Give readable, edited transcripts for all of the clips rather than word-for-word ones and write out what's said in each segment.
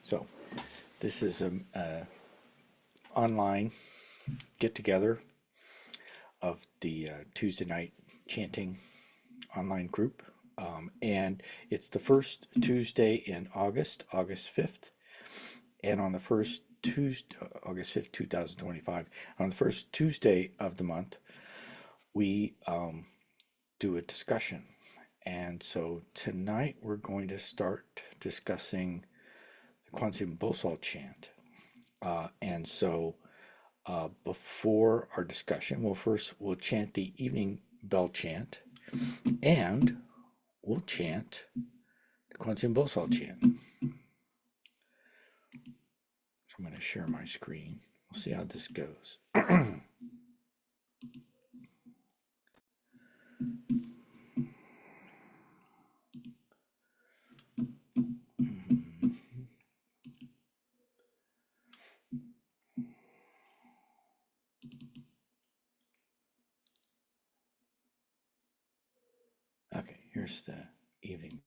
So this is a online get-together of the Tuesday night chanting online group. And it's the first Tuesday in August, August 5th. And on the first Tuesday, August 5th, 2025, on the first Tuesday of the month, we do a discussion. And so tonight we're going to start discussing the Kwanseum Bosal chant. And so before our discussion, we'll chant the evening bell chant, and we'll chant the Kwanseum Bosal chant. So I'm going to share my screen. We'll see how this goes. Okay, here's the evening.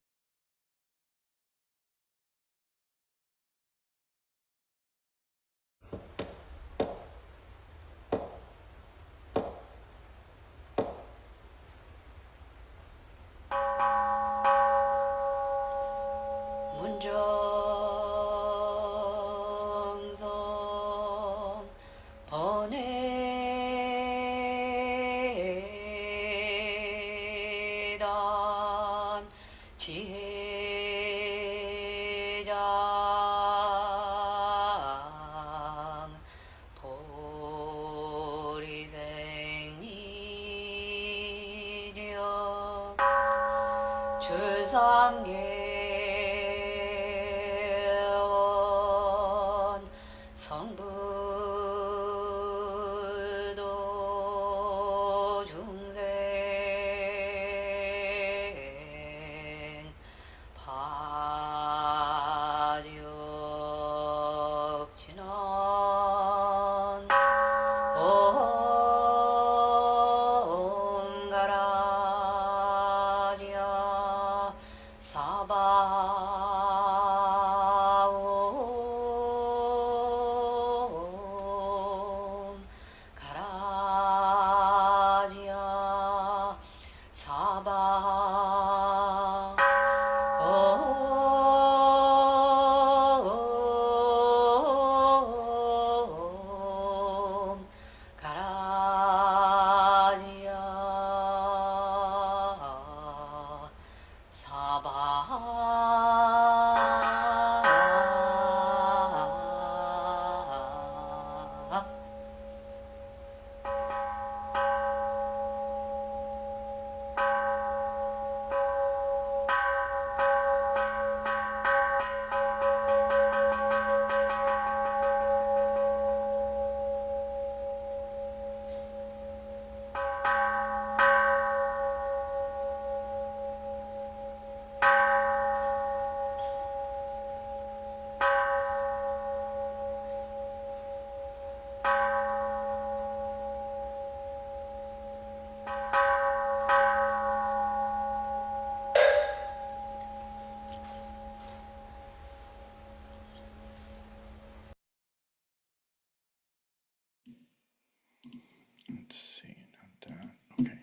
Let's see, not that. Okay.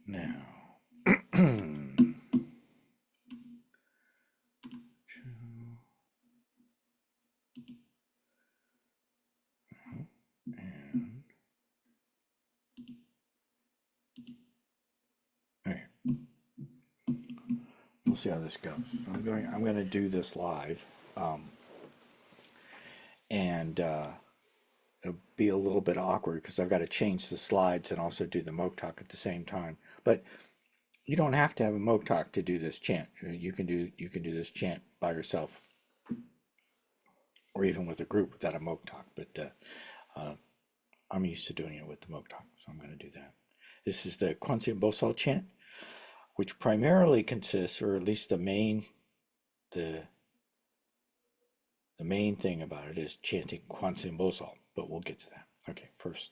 Now, and okay. We'll see how this goes. I'm going to do this live, and it'll be a little bit awkward because I've got to change the slides and also do the Moke Talk at the same time. But you don't have to have a Moke Talk to do this chant. You can do this chant by yourself, or even with a group without a Moke Talk. But I'm used to doing it with the Moke Talk, so I'm going to do that. This is the Kwanseum Bosal chant, which primarily consists, or at least the main thing about it is chanting Kwanseum Bosal, but we'll get to that. Okay, first.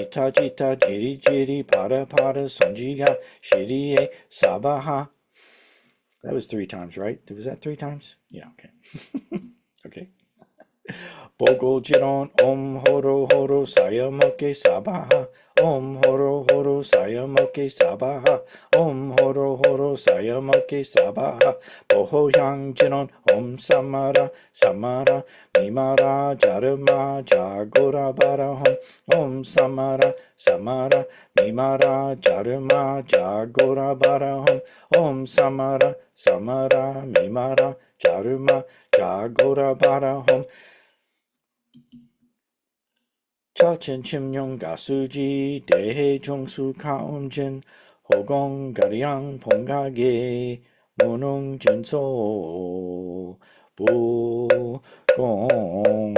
jita jita, jiri jiri, pada pada, sonjiga, shirie, sabaha. That was 3 times, right? Was that 3 times? Yeah, okay. Okay. Bogo jiron, om horo horo, sayamoke sabaha. Om horo horo, sayamoke sabaha. Om horo horo, sayamoke sabaha. Boho yang jiron, om samara, samara. Mimara, jaruma, jagora bara hom. Om samara, samara. Mimara, jaruma, jagora bara hom. Om samara, samara. Mimara, jaruma, jagora bara hom. Chachen chimnyong gasuji dehe jongsu kaunjin hogong garyang pongage monong jinso bu gong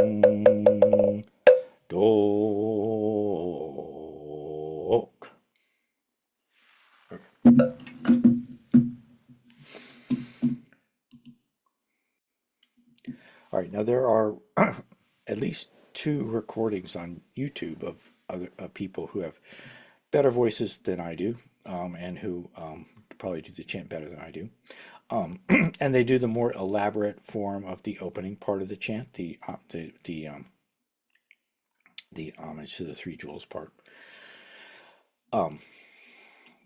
dok. All right, now there are at least 2 recordings on YouTube of other people who have better voices than I do, and who probably do the chant better than I do. And they do the more elaborate form of the opening part of the chant, the homage to the 3 jewels part.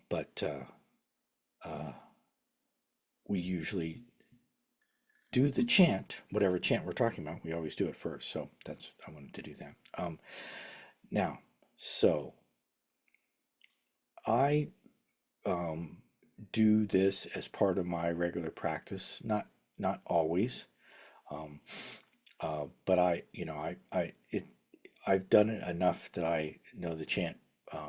But we usually do the chant, whatever chant we're talking about. We always do it first, so I wanted to do that. Now, so I do this as part of my regular practice, not always, but I've done it enough that I know the chant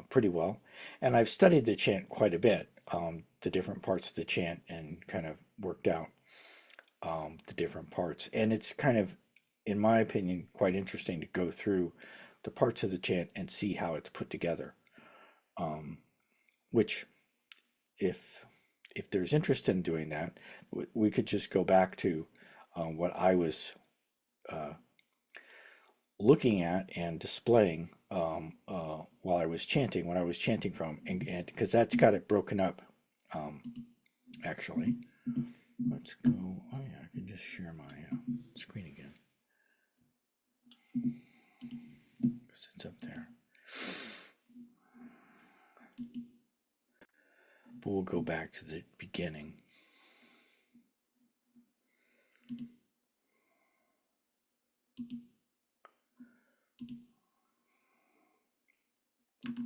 pretty well, and I've studied the chant quite a bit, the different parts of the chant, and kind of worked out the different parts. And it's kind of, in my opinion, quite interesting to go through the parts of the chant and see how it's put together. Which, if there's interest in doing that, we could just go back to what I was looking at and displaying while I was chanting, when I was chanting from, and because that's got it broken up. Actually, let's go. Oh yeah, I can just share my screen again because it's up there. But we'll go back to the beginning.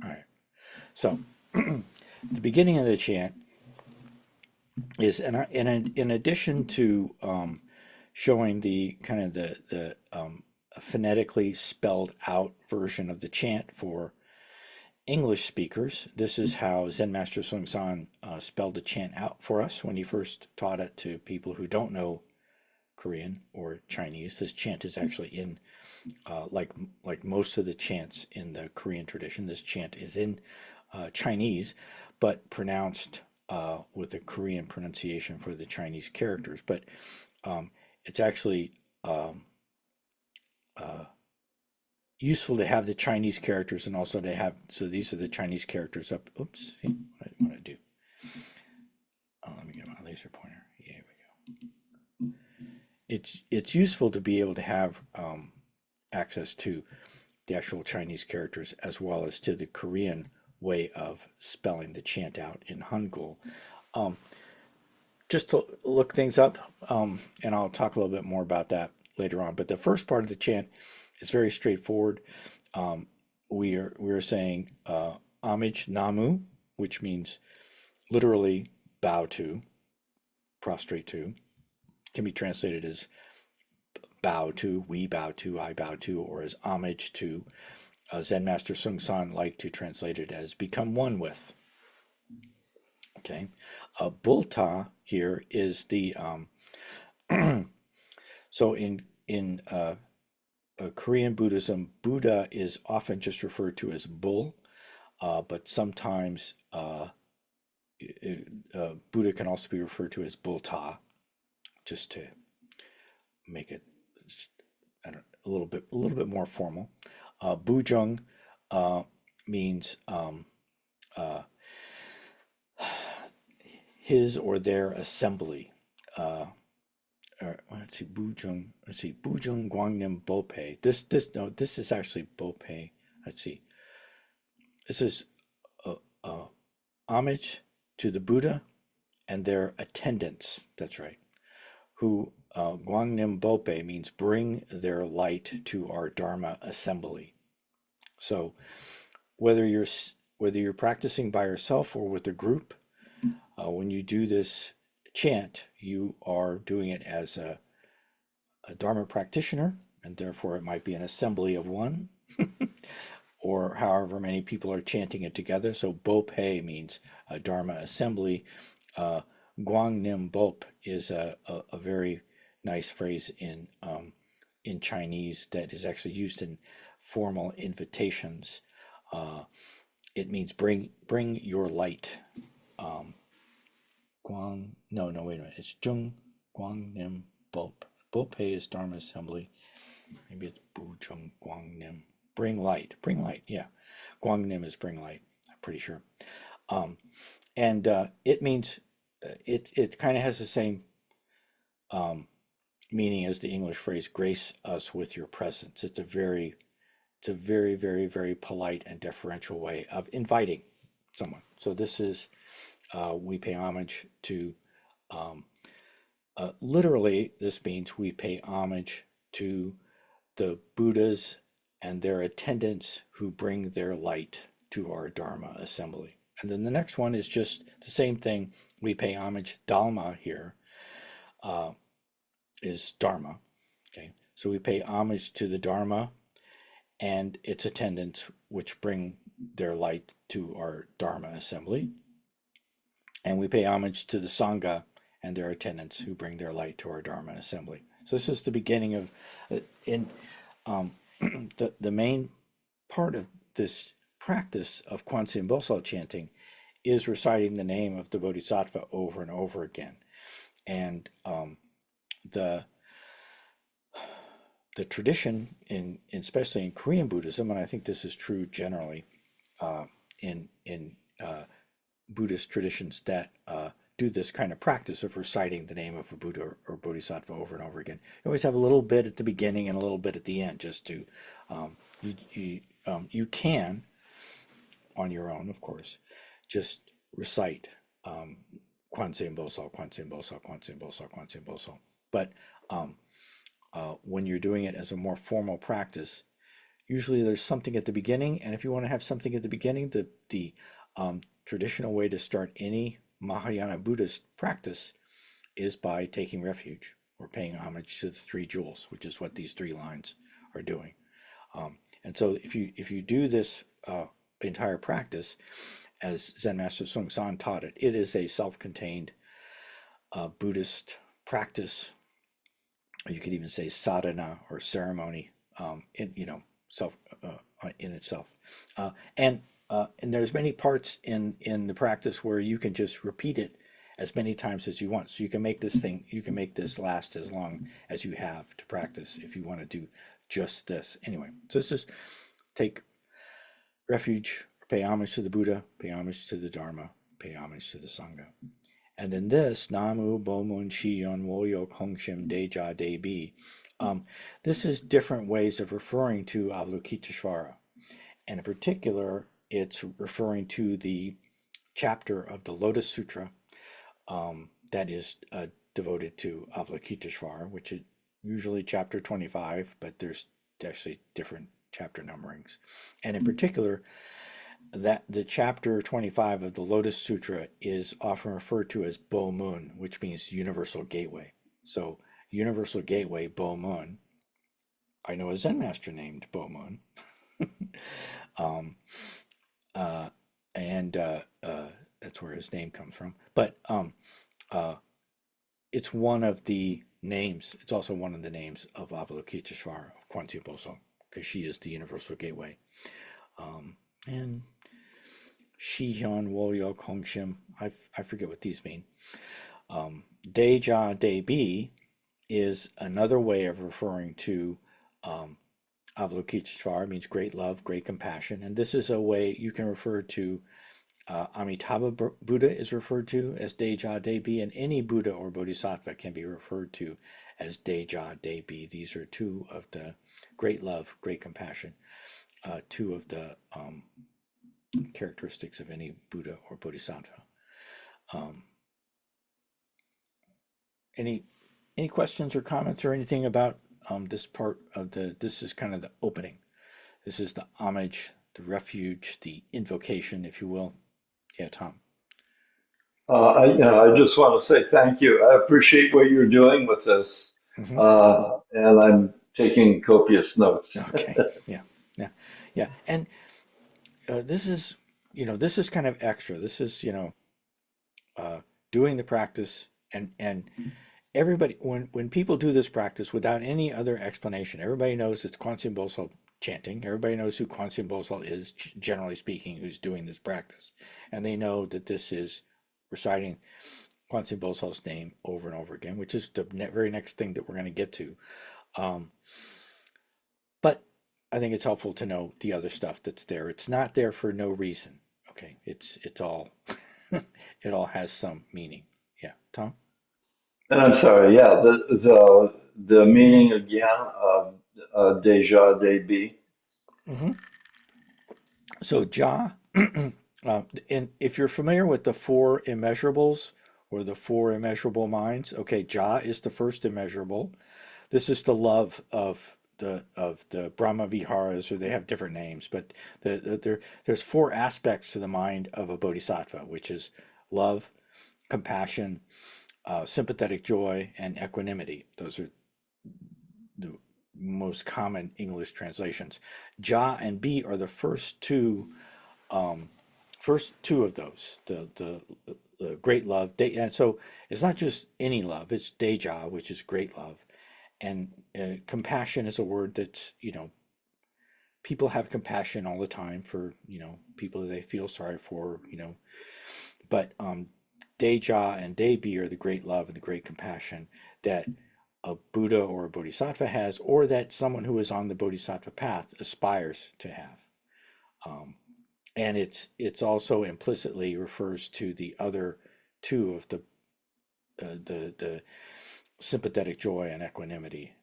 All right. So the beginning of the chant is, in addition to showing the kind of the phonetically spelled out version of the chant for English speakers, this is how Zen Master Sung San spelled the chant out for us when he first taught it to people who don't know Korean or Chinese. This chant is actually in, like most of the chants in the Korean tradition, this chant is in Chinese, but pronounced with a Korean pronunciation for the Chinese characters. But it's actually useful to have the Chinese characters, and also to have, so these are the Chinese characters up. Oops, see what I want to do. Oh, let me get my laser pointer. Yeah, here we go. It's useful to be able to have access to the actual Chinese characters, as well as to the Korean way of spelling the chant out in Hangul. Just to look things up, and I'll talk a little bit more about that later on. But the first part of the chant is very straightforward. We are saying homage namu, which means literally bow to, prostrate to. Can be translated as bow to, we bow to, I bow to, or as homage to. Zen Master Sung San liked to translate it as become one with. Okay, bulta here is the so in Korean Buddhism, Buddha is often just referred to as bull, but sometimes Buddha can also be referred to as bulta, just to make it a little bit more formal. Bujung means his or their assembly. Let's see, Bujung Guangnim Bope. This is actually Bope. Let's see. This is homage to the Buddha and their attendants. That's right. Who Guangnim Bope means bring their light to our Dharma assembly. So whether you're practicing by yourself or with a group, when you do this chant, you are doing it as a Dharma practitioner, and therefore it might be an assembly of one, or however many people are chanting it together. So Bope means a Dharma assembly. Guangnim Bop is a very nice phrase in Chinese that is actually used in formal invitations. It means bring your light. No, wait a minute. It's Zheng Guangnim Bop. Bope is Dharma assembly. Maybe it's Bu Zheng Guangnim. Bring light. Yeah. Guangnim is bring light. I'm pretty sure. And it means it kind of has the same meaning as the English phrase "grace us with your presence." It's a very, very, very polite and deferential way of inviting someone. So this is we pay homage to. Literally, this means we pay homage to the Buddhas and their attendants who bring their light to our Dharma assembly. And then the next one is just the same thing. We pay homage. Dhamma here is Dharma. Okay, so we pay homage to the Dharma and its attendants, which bring their light to our Dharma assembly. And we pay homage to the Sangha and their attendants who bring their light to our Dharma assembly. So this is the beginning of, the main part of this practice of Kwanseum Bosal chanting is reciting the name of the Bodhisattva over and over again. And the tradition, especially in Korean Buddhism, and I think this is true generally in Buddhist traditions that do this kind of practice of reciting the name of a Buddha or Bodhisattva over and over again. You always have a little bit at the beginning and a little bit at the end, just to you can, on your own, of course, just recite Kwanseum Bosal, Kwanseum Bosal, Kwanseum Bosal, Kwanseum Bosal. But when you're doing it as a more formal practice, usually there's something at the beginning, and if you want to have something at the beginning, the traditional way to start any Mahayana Buddhist practice is by taking refuge or paying homage to the three jewels, which is what these three lines are doing. And so if you do this entire practice as Zen Master Sung San taught it, it is a self-contained Buddhist practice. Or you could even say sadhana or ceremony in itself. And there's many parts in the practice where you can just repeat it as many times as you want. So you can make this last as long as you have to practice if you want to do just this. Anyway, so this is take refuge, pay homage to the Buddha, pay homage to the Dharma, pay homage to the Sangha. And then this, Namu Bomun Shiyon Woyo Kongshim Deja Debi. This is different ways of referring to Avalokitesavara. And in particular, it's referring to the chapter of the Lotus Sutra that is devoted to Avalokitesavara, which is usually chapter 25, but there's actually different chapter numberings. And in particular, that the chapter 25 of the Lotus Sutra is often referred to as Bo Mun, which means universal gateway. So universal gateway, Bo Mun. I know a Zen master named Bo Mun. That's where his name comes from. But it's one of the names. It's also one of the names of Avalokitesavara, of Kwanseum Bosal, because she is the universal gateway. And Shihyun Woyo Kongshim, I forget what these mean. Deja Debi is another way of referring to Avalokitesavara means great love, great compassion, and this is a way you can refer to Amitabha Buddha is referred to as Deja Debi, and any Buddha or Bodhisattva can be referred to as Deja Debi. These are two of the great love, great compassion, two of the characteristics of any Buddha or Bodhisattva. Um, any questions or comments or anything about this part of this is kind of the opening. This is the homage, the refuge, the invocation, if you will. Yeah, Tom. I just want to say thank you. I appreciate what you're doing with this, Hmm. and I'm taking copious notes. Okay. Yeah. Yeah. Yeah. And this is, this is kind of extra. This is, uh, doing the practice, and everybody, when people do this practice without any other explanation, everybody knows it's Kwanseum Bosal chanting. Everybody knows who Kwanseum Bosal is, generally speaking, who's doing this practice, and they know that this is reciting Kwanseum Bosal's name over and over again, which is the very next thing that we're going to get to. Um, but I think it's helpful to know the other stuff that's there. It's not there for no reason. Okay, it's all it all has some meaning. Yeah, Tom. And I'm sorry, yeah, the meaning again of déjà début. Hmm. So Ja, and if you're familiar with the four immeasurables or the four immeasurable minds, okay, Ja is the first immeasurable. This is the love of the Brahma Viharas, or they have different names, but there's four aspects to the mind of a bodhisattva, which is love, compassion, sympathetic joy, and equanimity. Those are the most common English translations. Ja and Bi are the first two of those. The great love, and so it's not just any love; it's Deja, which is great love, and compassion is a word that's people have compassion all the time for people that they feel sorry for, but Deja and Debi are the great love and the great compassion that a Buddha or a Bodhisattva has, or that someone who is on the Bodhisattva path aspires to have. Um, and it's also implicitly refers to the other two of the sympathetic joy and equanimity,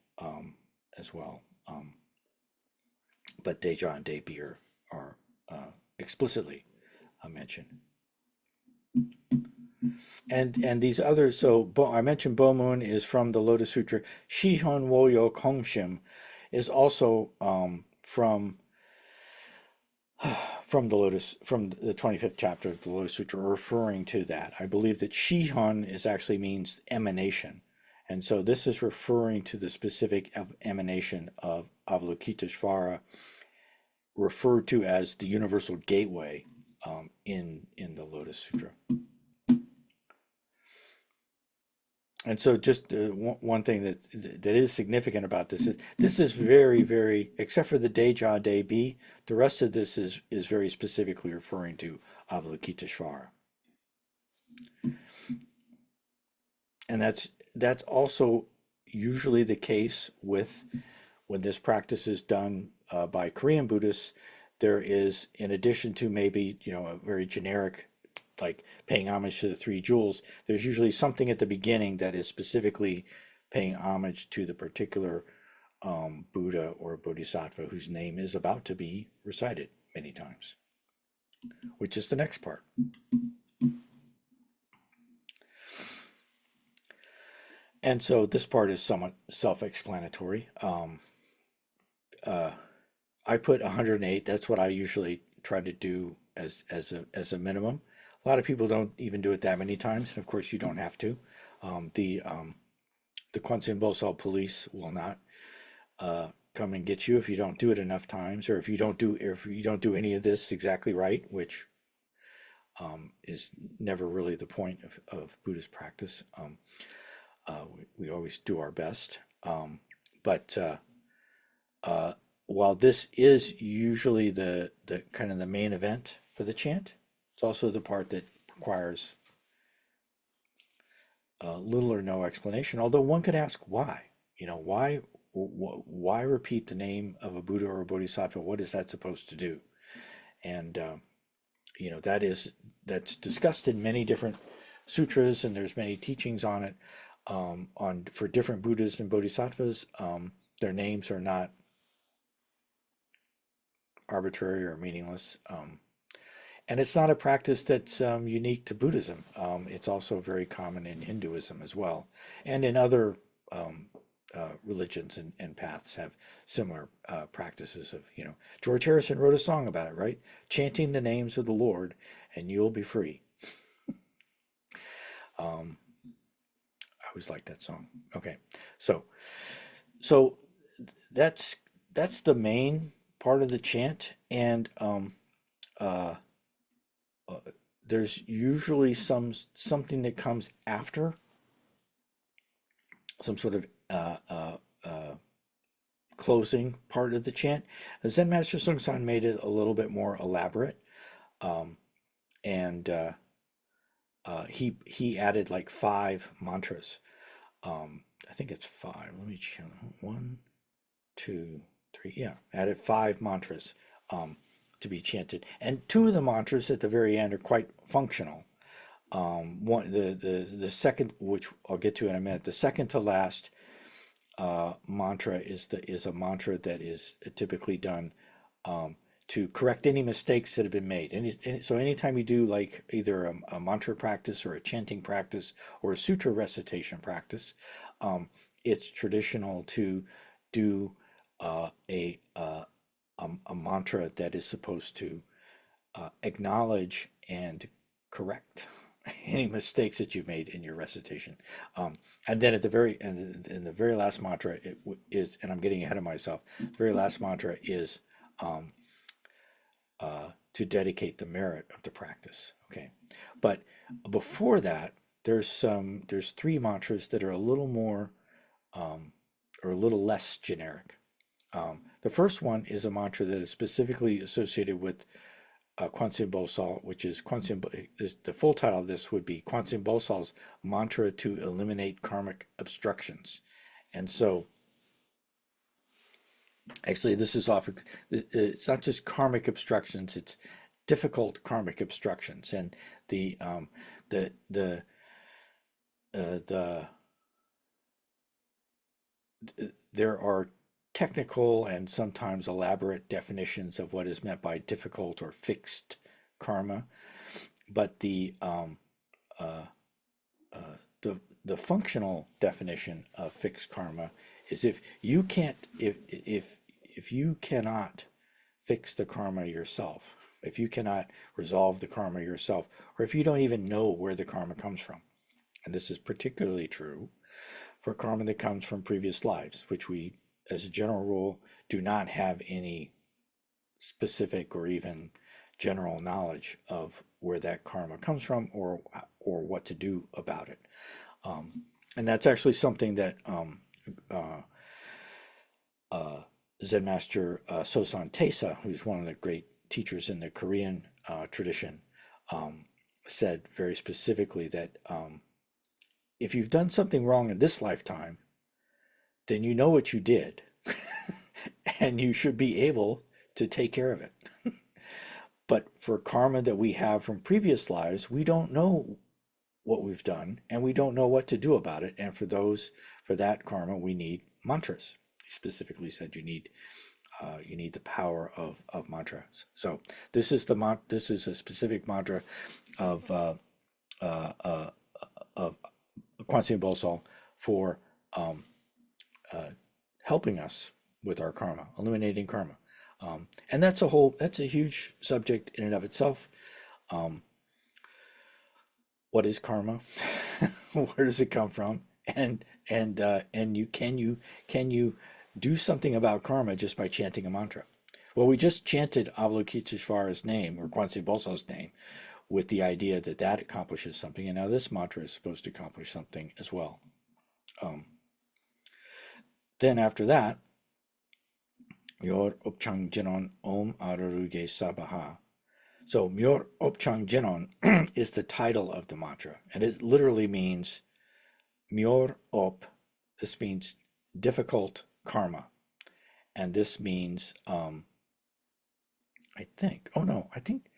as well. But Deja and Debi are explicitly mentioned. And these others, so I mentioned Bomun is from the Lotus Sutra. Shihon Woyo Kongshim is also from the Lotus, from the 25th chapter of the Lotus Sutra, referring to that. I believe that Shihon is actually means emanation. And so this is referring to the specific emanation of Avalokitesavara, referred to as the universal gateway, in the Lotus Sutra. And so, just one thing that is significant about this is very, very, except for the Deja Debi, the rest of this is very specifically referring to Avalokitesvara, and that's also usually the case with when this practice is done by Korean Buddhists. There is, in addition to maybe a very generic, like paying homage to the three jewels, there's usually something at the beginning that is specifically paying homage to the particular Buddha or Bodhisattva whose name is about to be recited many times, which is the next part. And so this part is somewhat self-explanatory. Uh, I put 108. That's what I usually try to do as a minimum. A lot of people don't even do it that many times, and of course you don't have to. The Kwanseum Bosal police will not come and get you if you don't do it enough times, or if you don't do any of this exactly right, which is never really the point of Buddhist practice. We always do our best, but while this is usually the kind of the main event for the chant, it's also the part that requires little or no explanation. Although one could ask why. Why why repeat the name of a Buddha or a Bodhisattva? What is that supposed to do? And that's discussed in many different sutras, and there's many teachings on it. On for different Buddhas and Bodhisattvas, their names are not arbitrary or meaningless. And it's not a practice that's unique to Buddhism. It's also very common in Hinduism as well, and in other religions and paths have similar practices of, George Harrison wrote a song about it, right? Chanting the names of the Lord and you'll be free. I always like that song. Okay, so that's the main part of the chant, and uh, there's usually something that comes after, some sort of closing part of the chant. Zen Master Sung-san made it a little bit more elaborate, and he added like 5 mantras. I think it's 5. Let me count. 1, 2, 3. Yeah, added 5 mantras to be chanted, and 2 of the mantras at the very end are quite functional. The second, which I'll get to in a minute, the second to last mantra is a mantra that is typically done to correct any mistakes that have been made. And so anytime you do like either a mantra practice or a chanting practice or a sutra recitation practice, it's traditional to do a mantra that is supposed to acknowledge and correct any mistakes that you've made in your recitation. And then at the very end, in the very last mantra is, and I'm getting ahead of myself, the very last mantra is to dedicate the merit of the practice. Okay, but before that, there's 3 mantras that are a little more or a little less generic. The first one is a mantra that is specifically associated with Kwanseum Bosal, which is the full title of this would be Kwanseum Bosal's mantra to eliminate karmic obstructions. And so actually this is often, it's not just karmic obstructions, it's difficult karmic obstructions. And there are technical and sometimes elaborate definitions of what is meant by difficult or fixed karma, but the functional definition of fixed karma is if you cannot fix the karma yourself, if you cannot resolve the karma yourself, or if you don't even know where the karma comes from. And this is particularly true for karma that comes from previous lives, which we, as a general rule, do not have any specific or even general knowledge of where that karma comes from or what to do about it. And that's actually something that Zen Master Sosan Tesa, who's one of the great teachers in the Korean tradition, said very specifically that if you've done something wrong in this lifetime, then you know what you did, and you should be able to take care of it. But for karma that we have from previous lives, we don't know what we've done, and we don't know what to do about it. And for that karma, we need mantras. He specifically said you need the power of mantras. So this is a specific mantra of Kwanseum Bosal for helping us with our karma, eliminating karma. And that's a huge subject in and of itself. What is karma? Where does it come from? And can you do something about karma just by chanting a mantra? Well, we just chanted Avalokitesavara's name, or Kwanseum Bosal's name, with the idea that accomplishes something, and now this mantra is supposed to accomplish something as well. Then after that, Myor Upchang Jenon Om Araruge Sabaha. So Myor Upchang Jenon is the title of the mantra, and it literally means Myor Up. This means difficult karma. And this means, I think, oh no, I think,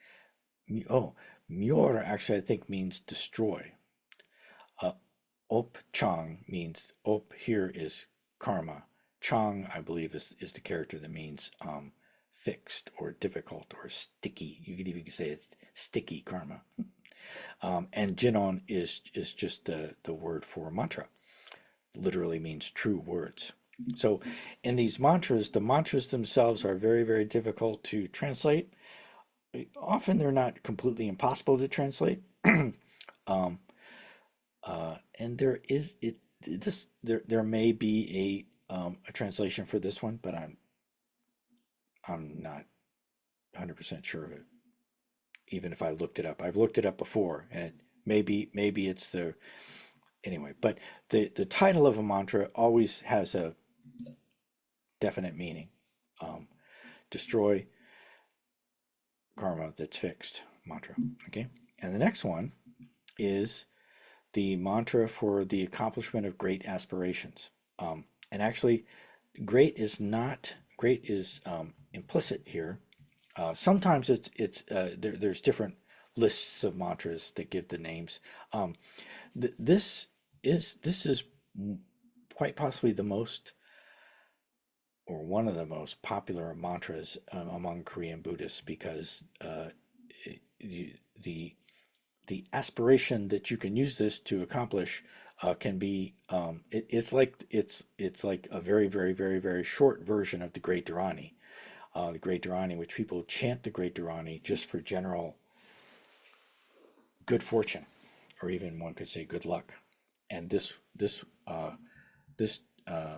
myor actually I think means destroy. Op chang means, op here is karma. Chang, I believe, is the character that means fixed or difficult or sticky. You could even say it's sticky karma. And jinon is just the word for mantra. Literally means true words. So in these mantras, the mantras themselves are very, very difficult to translate. Often they're not completely impossible to translate. um, and there may be a translation for this one, but I'm not 100% sure of it. Even if I looked it up, I've looked it up before, and maybe it's the anyway. But the title of a mantra always has a definite meaning. Destroy karma that's fixed mantra. Okay, and the next one is the mantra for the accomplishment of great aspirations. And actually, great is implicit here. Sometimes there's different lists of mantras that give the names. This is quite possibly the most, or one of the most popular mantras among Korean Buddhists, because the aspiration that you can use this to accomplish can be it's like a very, very, very, very short version of the Great Dharani. The Great Dharani, which people chant the Great Dharani just for general good fortune, or even one could say good luck. And this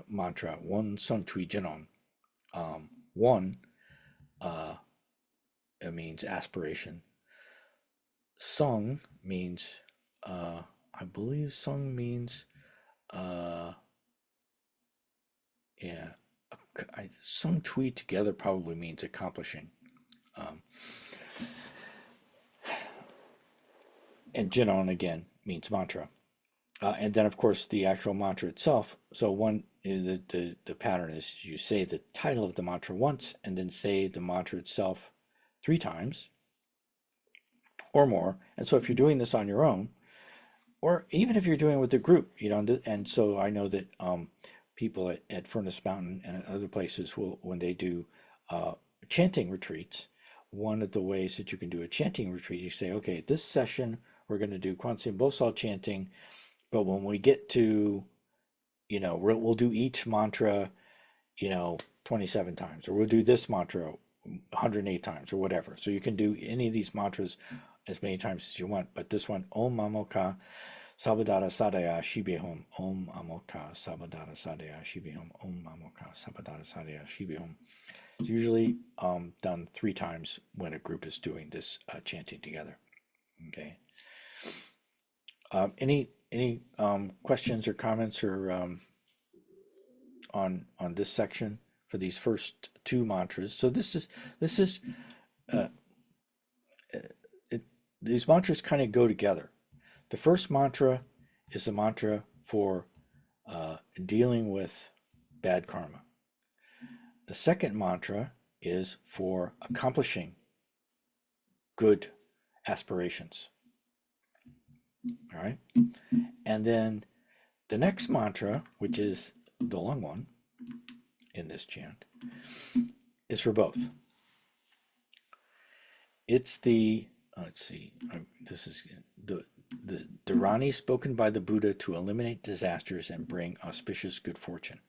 mantra, one sun chui jinon, one it means aspiration. Sung means, I believe sung means, yeah, sung tui together probably means accomplishing. And jinon again means mantra. And then of course the actual mantra itself. So the pattern is you say the title of the mantra once and then say the mantra itself 3 times or more. And so if you're doing this on your own, or even if you're doing it with a group, and so I know that people at Furnace Mountain and at other places will, when they do chanting retreats, one of the ways that you can do a chanting retreat, you say, okay, this session we're going to do Kwanseum Bosal Chanting, but when we get to, we'll do each mantra, 27 times, or we'll do this mantra 108 times or whatever. So you can do any of these mantras as many times as you want, but this one, Om Amoka Sabadara Sadaya Shibihom, Om Amoka Sabadara Sadaya Shibihom, Om Amoka Sabadara Sadaya Shibihom. It's usually done 3 times when a group is doing this chanting together. Okay. Any questions or comments or on this section for these first 2 mantras? So these mantras kind of go together. The first mantra is a mantra for dealing with bad karma. The second mantra is for accomplishing good aspirations. All right. And then the next mantra, which is the long one in this chant, is for both. It's the, let's see, this is the Dharani spoken by the Buddha to eliminate disasters and bring auspicious good fortune.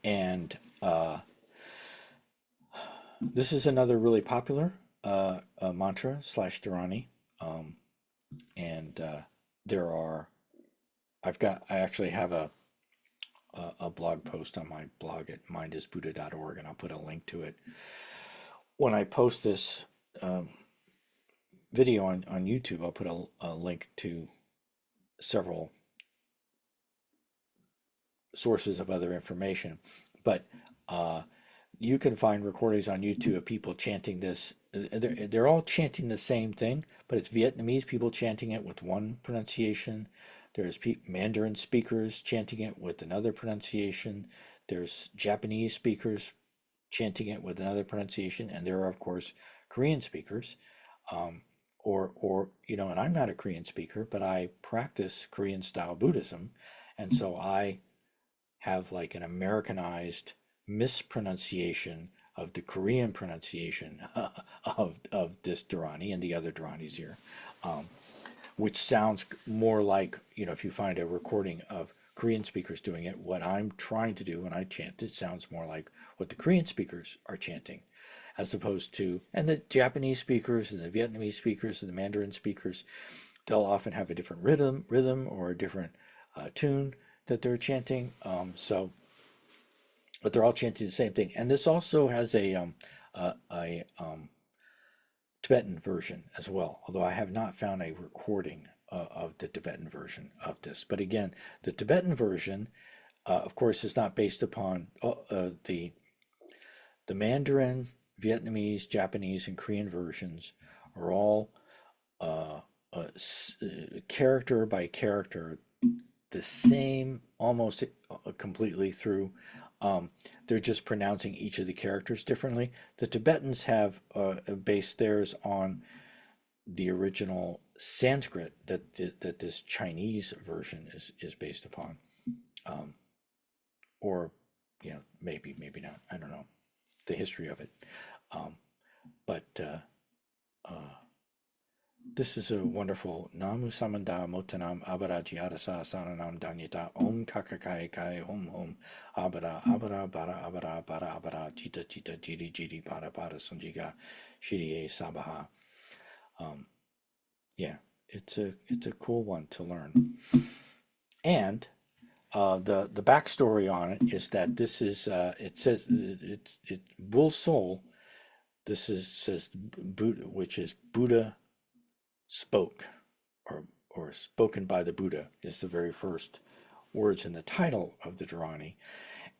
And this is another really popular mantra / Dharani. And there are, I actually have a blog post on my blog at mindisbuddha.org, and I'll put a link to it. When I post this video on YouTube, I'll put a link to several sources of other information. But you can find recordings on YouTube of people chanting this. They're all chanting the same thing, but it's Vietnamese people chanting it with one pronunciation. There's Mandarin speakers chanting it with another pronunciation. There's Japanese speakers chanting it with another pronunciation, and there are of course Korean speakers. Um, or and I'm not a Korean speaker, but I practice Korean style Buddhism, and so I have like an Americanized mispronunciation of the Korean pronunciation of this Dharani and the other Dharanis here, um, which sounds more like, if you find a recording of Korean speakers doing it, what I'm trying to do when I chant, it sounds more like what the Korean speakers are chanting, as opposed to, and the Japanese speakers and the Vietnamese speakers and the Mandarin speakers, they'll often have a different rhythm or a different tune that they're chanting. But they're all chanting the same thing. And this also has a Tibetan version as well, although I have not found a recording of the Tibetan version of this. But again, the Tibetan version, of course, is not based upon the Mandarin, Vietnamese, Japanese, and Korean versions are all character by character the same, almost completely through. They're just pronouncing each of the characters differently. The Tibetans have based theirs on the original Sanskrit that this Chinese version is based upon, or maybe not. I don't know the history of it, but this is a wonderful Namu Samanda Motanam Abara Jiadasa Sananam Danyata Om Kakakai Kai Hom Abara Abara Bara Abara Bara Abara Chita Chita Jiri Jiri Para Para Sanjiga Shiri Sabaha. Yeah, it's a cool one to learn. And the backstory on it is that this is it says it Bull Soul. This says Buddha, which is Buddha spoke, or spoken by the Buddha, is the very first words in the title of the Dharani.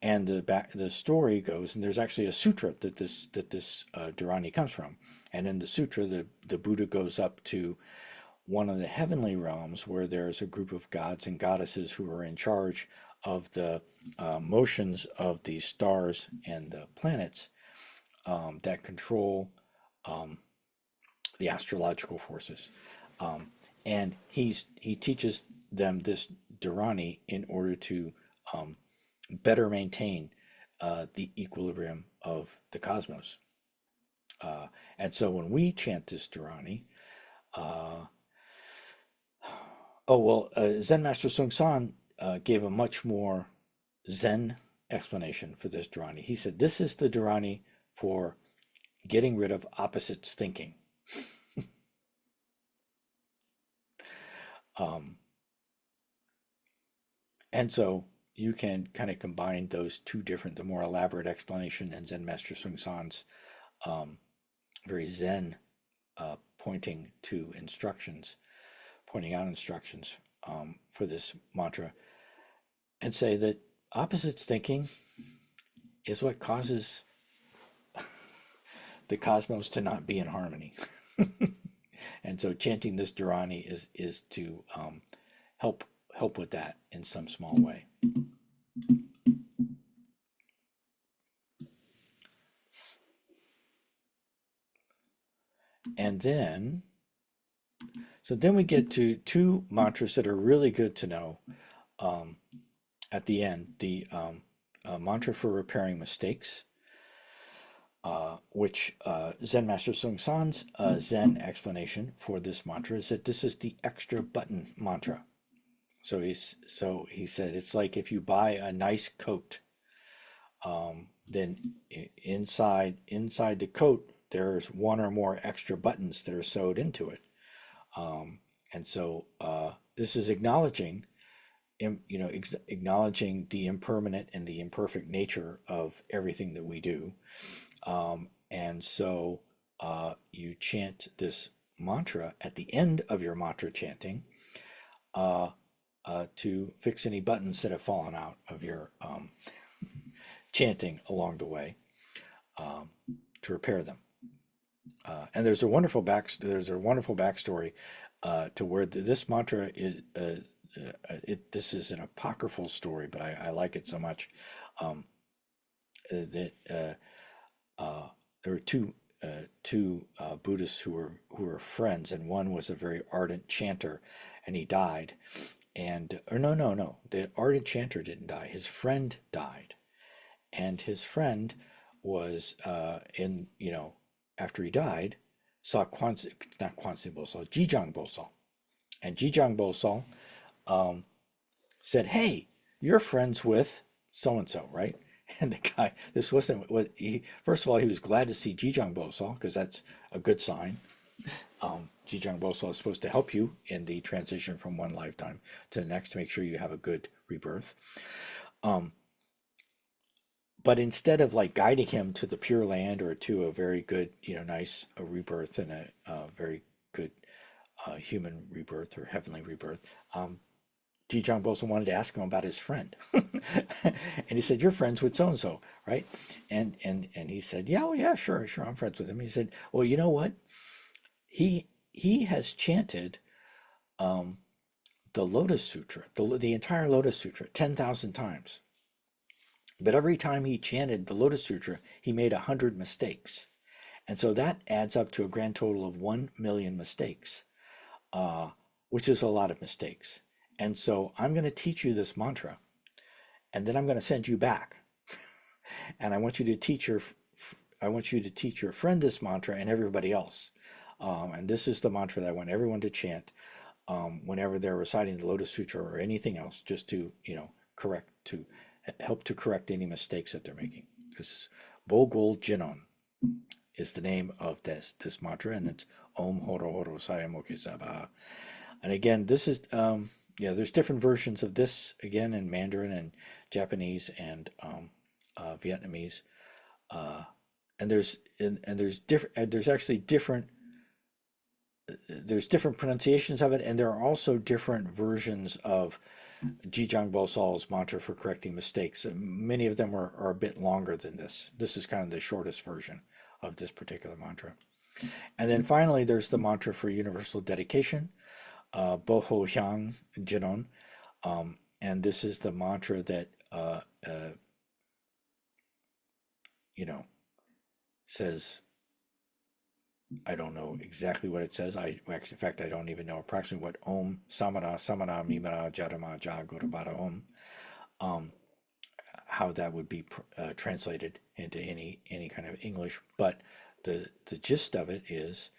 And the story goes, and there's actually a sutra that this Dharani comes from. And in the sutra, the Buddha goes up to one of the heavenly realms where there's a group of gods and goddesses who are in charge of the motions of the stars and the planets that control the astrological forces. And he teaches them this Dharani in order to better maintain the equilibrium of the cosmos. And so when we chant this Dharani, Zen Master Sung San gave a much more Zen explanation for this Dharani. He said, this is the Dharani for getting rid of opposites thinking. And so you can kind of combine those two different, the more elaborate explanation and Zen Master Sung San's very Zen pointing out instructions for this mantra, and say that opposites thinking is what causes the cosmos to not be in harmony. And so chanting this Dharani is to help with that in some small way. And then we get to two mantras that are really good to know at the end. The mantra for repairing mistakes, which Zen Master Sung San's Zen explanation for this mantra is that this is the extra button mantra. So he said it's like if you buy a nice coat, then inside the coat there's one or more extra buttons that are sewed into it. And so this is acknowledging the impermanent and the imperfect nature of everything that we do. And so you chant this mantra at the end of your mantra chanting to fix any buttons that have fallen out of your chanting along the way, to repair them. And there's a wonderful backstory to where this mantra this is an apocryphal story, but I like it so much. Um, that there were two Buddhists who were friends, and one was a very ardent chanter, and he died. And or no, the ardent chanter didn't die. His friend died, and his friend was after he died, saw not Kwanseum Bosal, Jijang Bosal, and Jijang Bosal said, "Hey, you're friends with so and so, right?" And the guy, this wasn't what he. First of all, he was glad to see Jijang Bosal because that's a good sign. Jijang Bosal is supposed to help you in the transition from one lifetime to the next to make sure you have a good rebirth. But instead of like guiding him to the Pure Land or to a very good, nice rebirth and a very good human rebirth or heavenly rebirth, Jijang Bosal wanted to ask him about his friend, and he said, "You're friends with so and so, right?" And he said, "Yeah, well, yeah, sure, I'm friends with him." He said, "Well, you know what? He has chanted the Lotus Sutra, the entire Lotus Sutra, 10,000 times. But every time he chanted the Lotus Sutra, he made 100 mistakes, and so that adds up to a grand total of 1,000,000 mistakes, which is a lot of mistakes. And so I'm going to teach you this mantra, and then I'm going to send you back, and I want you to teach your friend this mantra and everybody else. And this is the mantra that I want everyone to chant whenever they're reciting the Lotus Sutra or anything else, just to help to correct any mistakes that they're making. This is Bogol Jinon is the name of this mantra, and it's Om Horo Horo Sayamokesaba. And again, this is there's different versions of this again in Mandarin and Japanese and Vietnamese, and there's actually different pronunciations of it, and there are also different versions of Jijang Bosal's mantra for correcting mistakes. Many of them are a bit longer than this. This is kind of the shortest version of this particular mantra. And then finally, there's the mantra for universal dedication, Boho Hyang Jinon, and this is the mantra that says, I don't know exactly what it says. In fact, I don't even know approximately what Om Samana Samana Mimara Jadama Ja Gurubara Om, how that would be translated into any kind of English. But the gist of it is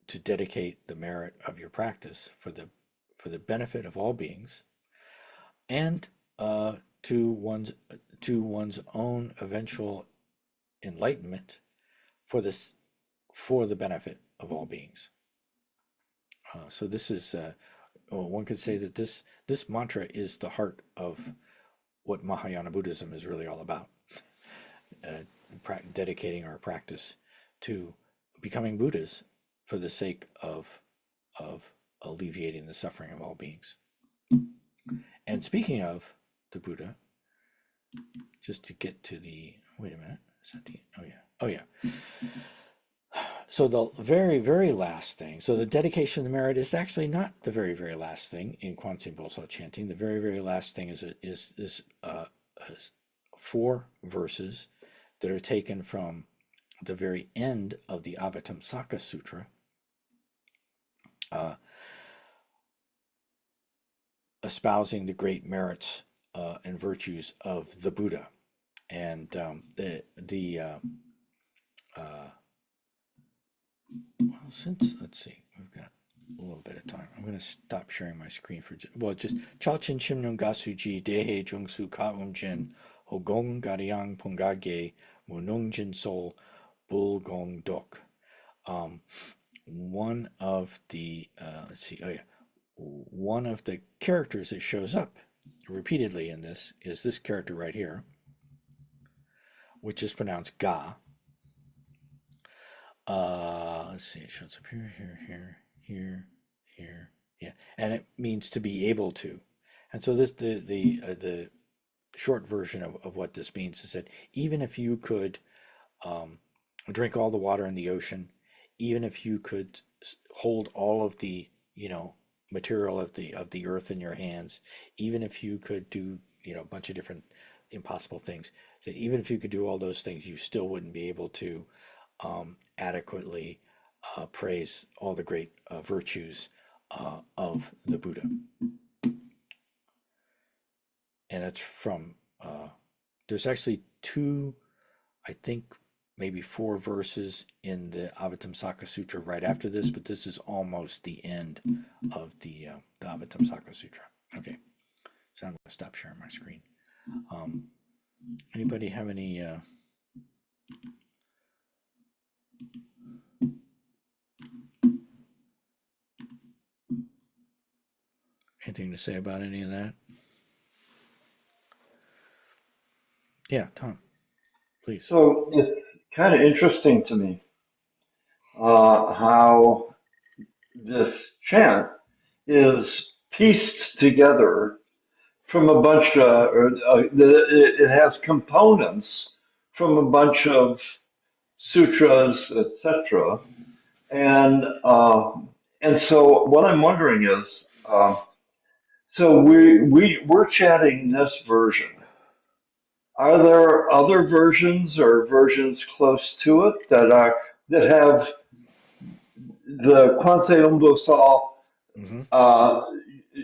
to dedicate the merit of your practice for the benefit of all beings, and to one's own eventual enlightenment for the benefit of all beings. So this is one could say that this mantra is the heart of what Mahayana Buddhism is really all about. Dedicating our practice to becoming Buddhas for the sake of alleviating the suffering of all beings. And speaking of the Buddha, just to get to wait a minute, is that oh yeah. So the very, very last thing, so the dedication of the merit is actually not the very, very last thing in Kwanseum Bosal Chanting. The very, very last thing is 4 verses that are taken from the very end of the Avatamsaka Sutra, espousing the great merits and virtues of the Buddha. And let's see, we've got a little bit of time. I'm going to stop sharing my screen for just Chalchin Chimnung Gasuji Dehe Jungsu Kaumjin Hogong Gariang Pungage Munungjin Sol Bulgong Dok. One of the one of the characters that shows up repeatedly in this is this character right here, which is pronounced Ga. Let's see, it shows up here, yeah, and it means to be able to. And so this the short version of what this means is that even if you could drink all the water in the ocean, even if you could hold all of the, material of the earth in your hands, even if you could do, a bunch of different impossible things, so even if you could do all those things, you still wouldn't be able to adequately praise all the great virtues of the Buddha. And it's from there's actually two, I think maybe four verses in the Avatamsaka Sutra right after this, but this is almost the end of the Avatamsaka Sutra. Okay, so I'm going to stop sharing my screen. Anybody have any anything to say about any of that? Yeah, Tom, please. So it's kind of interesting to me how this chant is pieced together from a bunch of, it has components from a bunch of sutras, etc. And and so what I'm wondering is, so we're chanting this version. Are there other versions or versions close to it that have the Kwanseum Bosal Mm-hmm.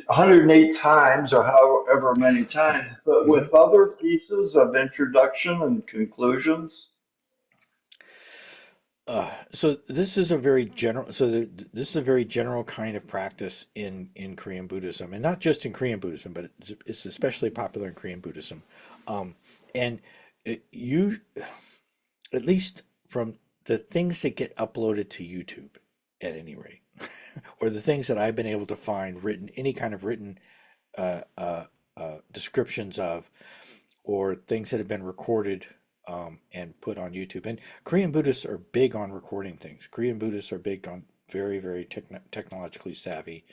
108 times or however many times, but Mm-hmm. with other pieces of introduction and conclusions? So this is a very general. This is a very general kind of practice in Korean Buddhism, and not just in Korean Buddhism, but it's especially popular in Korean Buddhism. And you, at least from the things that get uploaded to YouTube, at any rate, or the things that I've been able to find written, any kind of written descriptions of, or things that have been recorded and put on YouTube. And Korean Buddhists are big on recording things. Korean Buddhists are big on very, very technologically savvy.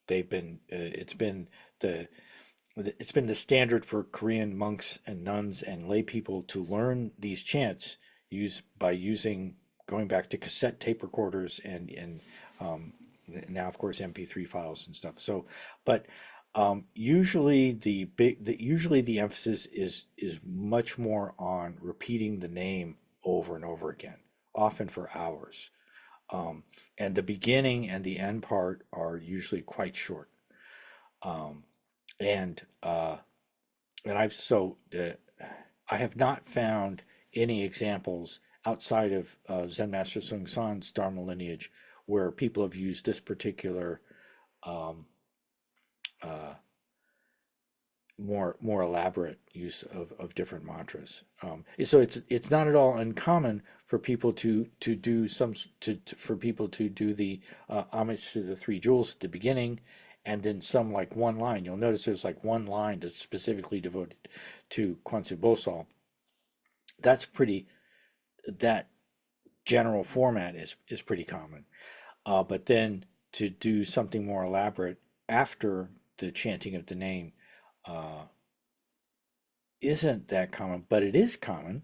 They've been the it's been the standard for Korean monks and nuns and lay people to learn these chants by using going back to cassette tape recorders and now of course MP3 files and stuff. So, but usually usually the emphasis is much more on repeating the name over and over again, often for hours. And the beginning and the end part are usually quite short. Um, and uh, and I have not found any examples outside of Zen Master Sung San's Dharma lineage where people have used this particular um, uh, more elaborate use of different mantras. So it's not at all uncommon for people to do for people to do the homage to the three jewels at the beginning, and then some like one line. You'll notice there's like one line that's specifically devoted to Kwanseum Bosal. That's pretty. That general format is pretty common. But then to do something more elaborate after the chanting of the name uh, isn't that common, but it is common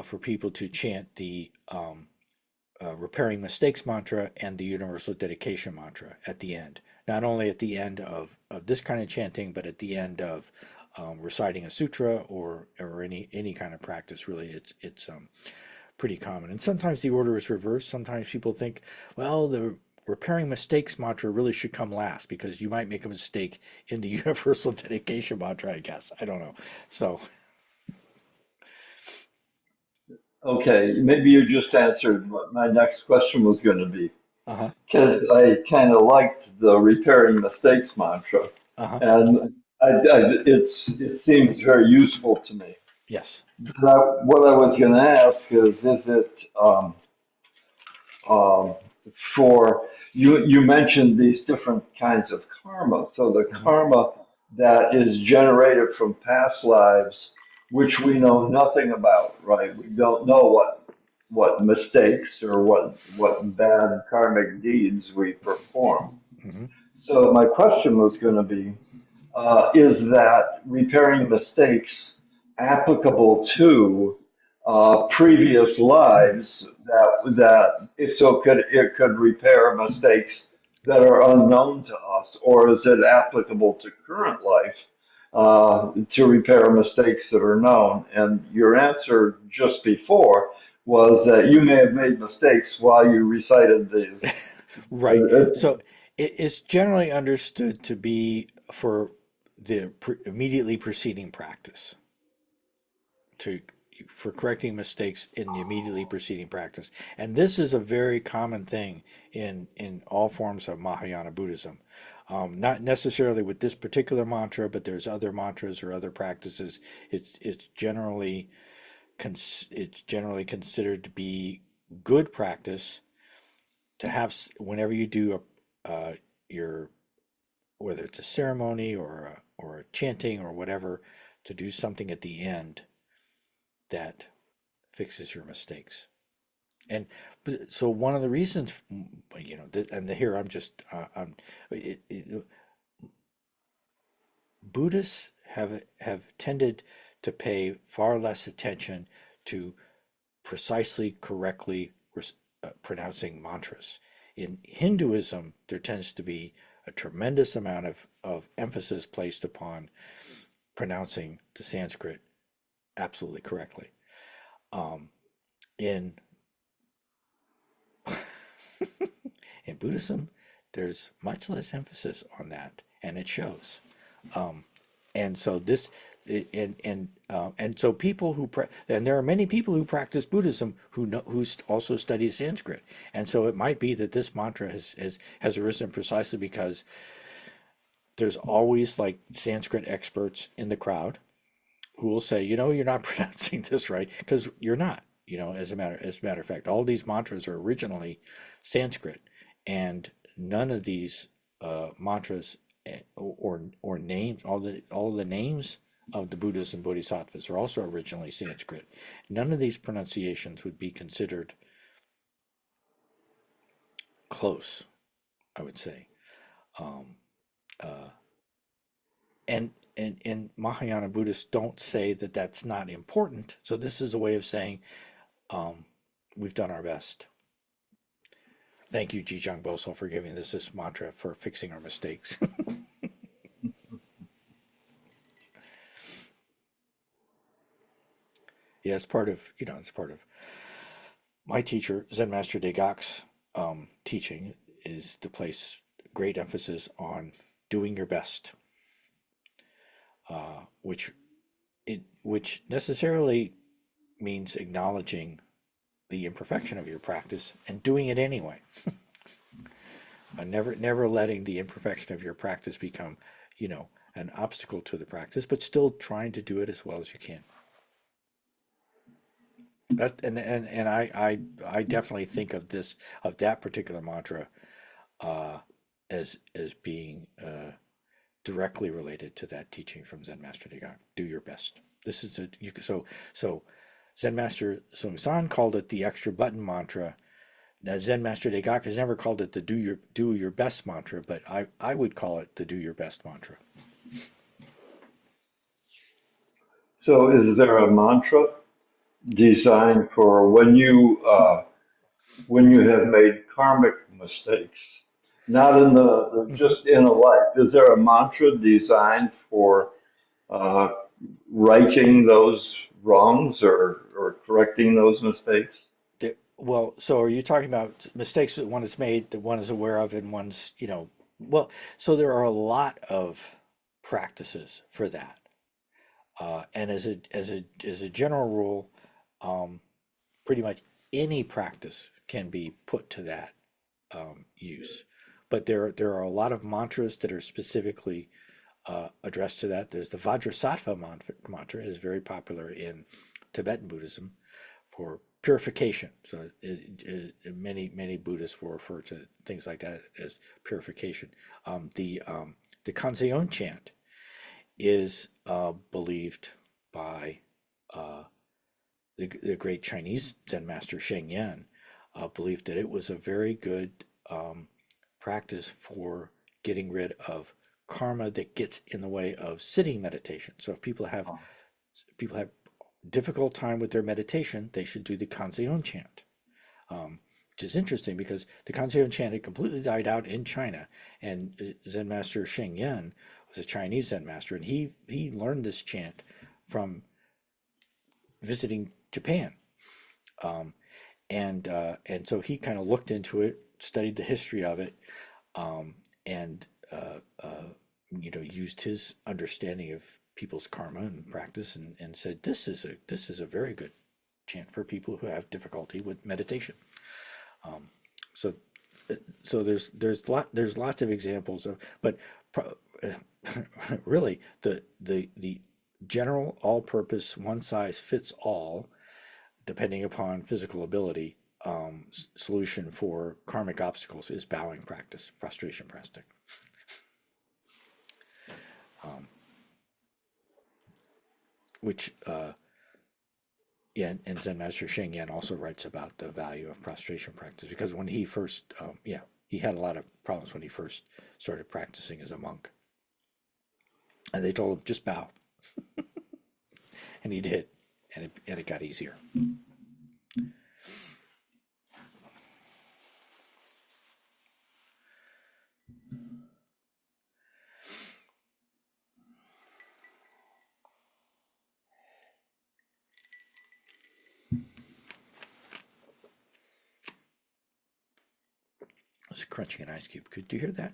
for people to chant the repairing mistakes mantra and the universal dedication mantra at the end. Not only at the end of this kind of chanting, but at the end of reciting a sutra or any kind of practice. Really, it's pretty common. And sometimes the order is reversed. Sometimes people think, well, the repairing mistakes mantra really should come last because you might make a mistake in the universal dedication mantra, I guess. I don't know. So, Okay, maybe you just answered what my next question was going to be. uh-huh, Because I kind of liked the repairing mistakes mantra, uh-huh, and it seems very useful to me. yes. What I was going to ask is it um, for you mentioned these different kinds of karma. So the Mm-hmm, karma that is generated from past lives, which we know nothing about, right? We don't know what mistakes or what bad karmic deeds we perform. mm-hmm. So my question was going to be, is that repairing mistakes applicable to previous lives it could repair mistakes that are unknown to us, or is it applicable to current life to repair mistakes that are known? And your answer just before was that you may have made mistakes while you recited these. Right. So it's generally understood to be for the immediately preceding practice, to for correcting mistakes in the immediately preceding practice. And this is a very common thing in all forms of Mahayana Buddhism. Not necessarily with this particular mantra, but there's other mantras or other practices. It's generally it's generally considered to be good practice to have whenever you do your, whether it's a ceremony or a chanting or whatever, to do something at the end that fixes your mistakes. And so one of the reasons, and here I'm just, Buddhists have tended to pay far less attention to precisely correctly pronouncing mantras. In Hinduism, there tends to be a tremendous amount of emphasis placed upon pronouncing the Sanskrit absolutely correctly. In in Buddhism, there's much less emphasis on that, and it shows. And so this, and so people and there are many people who practice Buddhism who also study Sanskrit, and so it might be that this mantra has arisen precisely because there's always like Sanskrit experts in the crowd who will say, you're not pronouncing this right, because you're not. As a matter of fact, all these mantras are originally Sanskrit, and none of these mantras or names, all the names of the Buddhas and Bodhisattvas are also originally Sanskrit. None of these pronunciations would be considered close, I would say. Um, uh, and Mahayana Buddhists don't say that that's not important. So this is a way of saying um, we've done our best. Thank you, Jijang Bosal, for giving us this mantra for fixing our mistakes. Yeah, it's part of my teacher, Zen Master Degak's teaching is to place great emphasis on doing your best, which necessarily means acknowledging the imperfection of your practice and doing it anyway. Never letting the imperfection of your practice become, an obstacle to the practice, but still trying to do it as well as you can. That's and I definitely think of that particular mantra uh, as being directly related to that teaching from Zen Master Degak. Do your best. This is so Zen Master Sung San called it the extra button mantra. Now Zen Master Degak has never called it the do your best mantra, but I would call it the do your best mantra. So, is there a mantra designed for when you have made karmic mistakes, not in Mhm. just in a life? Is there a mantra designed for uh, righting those wrongs or correcting those mistakes? Well, so are you talking about mistakes that one has made that one is aware of and well, so there are a lot of practices for that. And as a general rule, um, pretty much any practice can be put to that use. But there are a lot of mantras that are specifically addressed to that. There's the Vajrasattva mantra is very popular in Tibetan Buddhism for purification. So many Buddhists will refer to things like that as purification. The Kwanseum chant is believed by uh, the great Chinese Zen master Sheng Yen, believed that it was a very good practice for getting rid of karma that gets in the way of sitting meditation. So if people have difficult time with their meditation, they should do the Kwanseum chant. Which is interesting because the Kwanseum chant had completely died out in China, and Zen master Sheng Yen was a Chinese Zen master, and he learned this chant from visiting Japan, and so he kind of looked into it, studied the history of it, and used his understanding of people's karma and practice, and said this is a very good chant for people who have difficulty with meditation. So so there's lots of examples of, but really the general all-purpose one size fits all, depending upon physical ability, solution for karmic obstacles is bowing practice, prostration practice. Which yeah, and Zen Master Sheng Yen also writes about the value of prostration practice, because when he first he had a lot of problems when he first started practicing as a monk, and they told him just bow, and he did, and it got easier. I was crunching an ice cube. Could you hear that?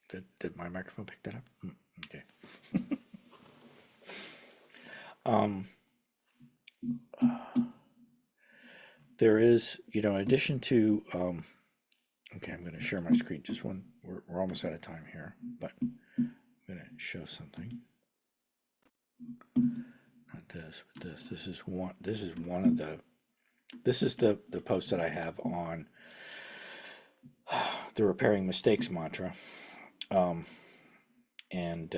Did my microphone pick that up? Okay. There is, in addition to, okay, I'm going to share my screen. Just one. We're almost out of time here, but I'm going to show something. Not this, but this. This is one of the. This is the post that I have on the repairing mistakes mantra, and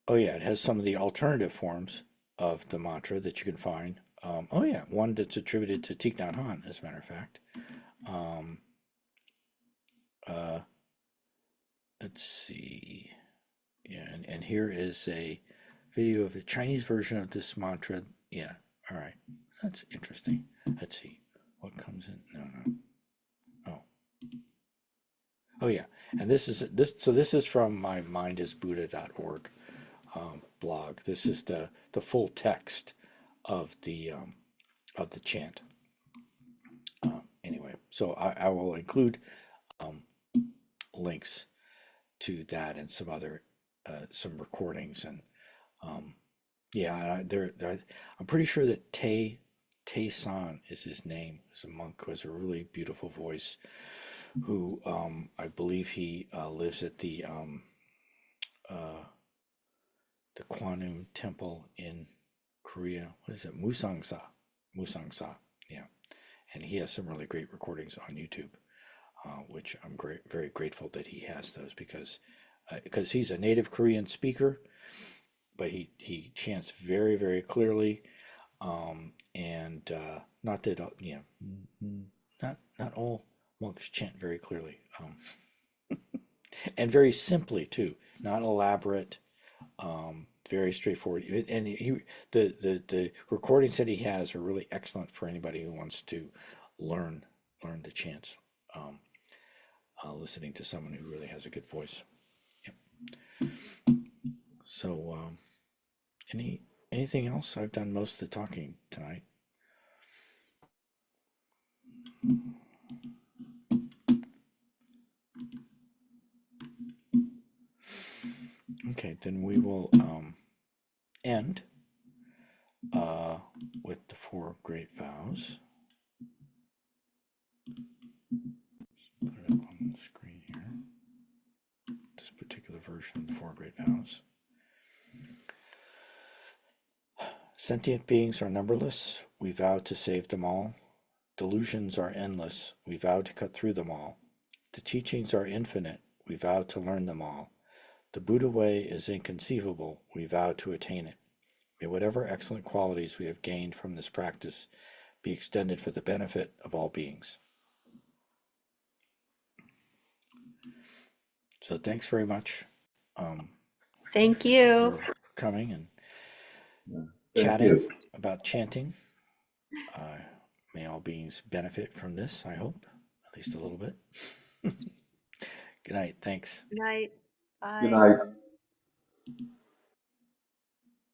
oh yeah, it has some of the alternative forms of the mantra that you can find. Oh yeah, one that's attributed to Thich Nhat Hanh, as a matter of fact. Let's see. Yeah, and here is a video of a Chinese version of this mantra. Yeah, all right. That's interesting. Let's see. What comes in? No. Oh yeah, and this is from my mindisbuddha.org blog. This is the full text of the chant. Anyway, so I will include links to that and some other some recordings, and yeah, I'm pretty sure that Tay San is his name. He's a monk who has a really beautiful voice, who I believe he lives at the Kwanum Temple in Korea. What is it? Musangsa. Yeah, and he has some really great recordings on YouTube, which I'm very grateful that he has those, because he's a native Korean speaker, but he chants very, very clearly, and not that not all monks chant very clearly, and very simply too, not elaborate, very straightforward. And the recordings that he has are really excellent for anybody who wants to learn the chants, listening to someone who really has a good voice. Yep. So anything else? I've done most of the talking tonight. Okay, then we will end with the 4 great vows. Just put it up on the screen here. This particular version of the 4 great vows. Sentient beings are numberless. We vow to save them all. Delusions are endless. We vow to cut through them all. The teachings are infinite. We vow to learn them all. The Buddha way is inconceivable. We vow to attain it. May whatever excellent qualities we have gained from this practice be extended for the benefit of all beings. So thanks very much. Thank you For coming, and Thank chatting you. about chanting. Uh, may all beings benefit from this, I hope, at least a little bit. Good night. Thanks. Good night. Good Bye. night.